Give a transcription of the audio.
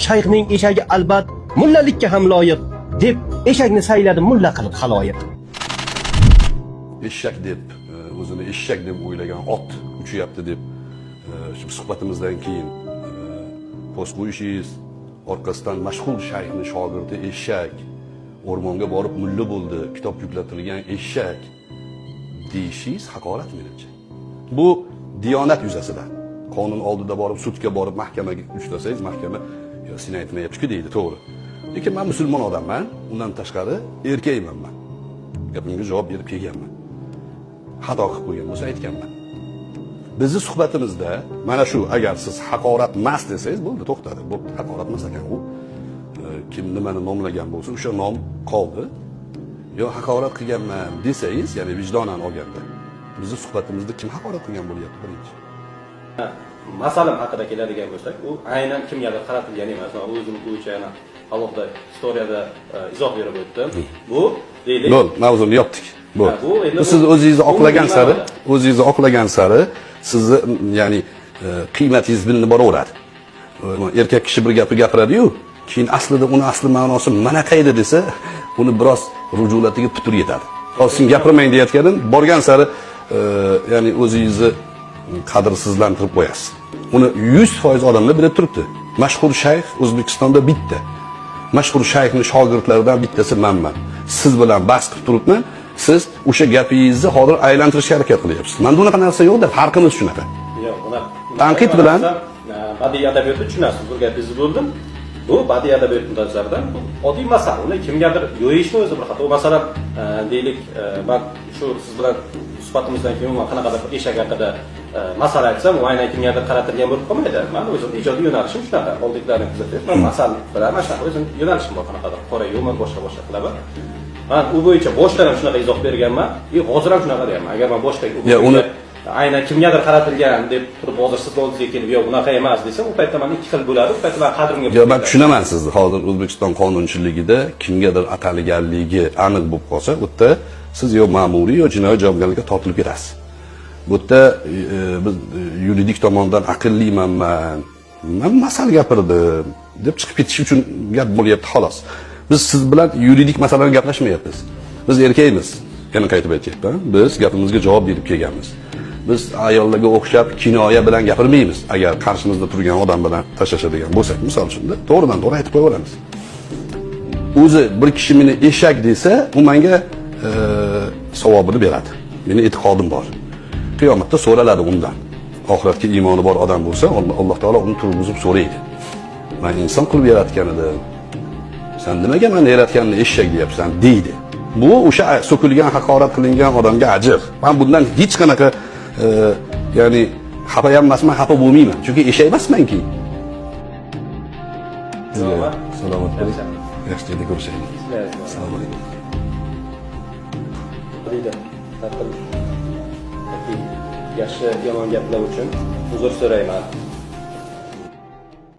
shayxning eshagi albat mullalikka ham loyiq deb eshakni sayladi mulla qilib xaloyiq. Eshak deb o'zini eshak deb o'ylagan ot uchyapti deb shu suhbatimizdan keyin post qo'yishingiz, orqasidan mashhur shayxning shogirdi eshak, o'rmonga borib mulla bo'ldi, kitob yuklatilgan eshak deyishingiz haqorat menimcha. Bu diyonat yuzasidan qonun oldida borib sudga borib mahkamaga ushlasangiz, mahkama yo sen aytmayapti-ku deydi, to'g'ri. Lekin men musulmon odamman, undan tashqari erkakman men. Gapimga javob berib kelganman. Xato qilib qo'ygan bo'lsa aytganman. Bizni suhbatimizda mana shu agar siz haqorat emas desangiz bo'ldi, to'xtadi. Bu haqorat emas ekan u. Kim nimani nomlagan bo'lsa o'sha nom qoldi. Yo haqorat qilganman desangiz, ya'ni vijdonan olganda, bizni suhbatimizda kim haqorat qilgan bo'lyapti birinchi? Masalam haqida keladigan bo'lsak, u aynan kimgadir qaratilgan emas. O'zim bo'yicha yana alohida istoriyada izoh berib o'tdim. Bu deylik. Bo'l, mavzuni yopdik. Bu siz o'zingizni oqlagan sari sizni ya'ni qiymatingiz bilinib boraveradi. Erkak kishi bir gapni gapiradi-yu, keyin aslida uni asli ma'nosi mana qayda desa, uni biroz rujulatiga putur yetadi. Hozir sen gapirmang deyotganim, borgan sari ya'ni o'zingizni qadrsizlantirib qo'yasiz. Uni 100% odamlar bilib turibdi. Mashhur shayx O'zbekistonda bitta. Mashhur shayxning shogirdlaridan bittasi menman. Siz bilan bahs qilib turibman. Siz o'sha gapingizni hozir aylantirishga harakat qilyapsiz. Menda unaqa narsa yo'q-da, farqimiz shunaqa. Yo'q, unaqa. Tanqid bilan badiiy adabiyotni tushunasiz, bir gapingizni bo'ldim. Bu badiiy adabiyot nazaridan oddiy masala. Uni kimgadir yo'yishni o'zi bir xato. Masalan, deylik, men shu siz bilan suhbatimizdan keyin men qanaqadir eshak haqida masala aytsam, u aynan kimgadir qaratilgan bo'lib qolmaydi. Men o'zim ijodiy yo'nalishim shunaqa. Oldingilarni kuzatib, men masala bilan mana shunaqa o'zim yo'nalishim bor, qanaqadir qora yo'lman, boshqa qilaman. Men u bo'yicha boshdan ham shunaqa izoh berganman, hozir ham shunaqa deyapman. Agar men boshqa uni aynan kimgadir qaratilgan deb turib hozir siz oldingizga kelib, yo'q, unaqa emas desam, u paytda men ikki xil bo'ladi, u paytda men qadrimga yo'q, men tushunaman sizni. Hozir O'zbekiston qonunchiligida kimgadir atalganligi aniq bo'lib qolsa, u yerda siz yo ma'muriy yo jinoiy javobgarlikka tortilib ketasiz. Bu yerda biz yuridik tomondan aqlliman, men masala gapirdim deb chiqib ketish uchun gap bo'lyapti xolos. Biz siz bilan yuridik masalani gaplashmayapmiz. Biz erkakmiz. Yana qaytib aytyapman. Biz gapimizga javob berib kelganmiz. Biz ayollarga o'xshab kinoya bilan gapirmaymiz. Agar qarshimizda turgan odam bilan tashlashadigan bo'lsak, misol uchun to'g'ridan to'g'ri aytib qo'yaveramiz. O'zi bir kishi meni eshak desa, u menga savobini beradi. Meni e'tiqodim bor. Qiyomatda so'raladi undan. Oxiratga iymoni bor odam bo'lsa, Alloh taolo uni turg'izib so'raydi. Men inson qilib yaratgan edim. Sen nimaga meni yaratganini eshak deyapsan deydi. Bu o'sha so'kilgan, haqorat qilingan odamga ajr. Men bundan hech qanaqa ya'ni xafa emasman, xafa bo'lmayman. Chunki eshak emasman-ki. Salomat bo'ling. Yaxshi yerda ko'rishaylik. Assalomu alaykum. Yaxshi yomon gaplar uchun uzr so'rayman.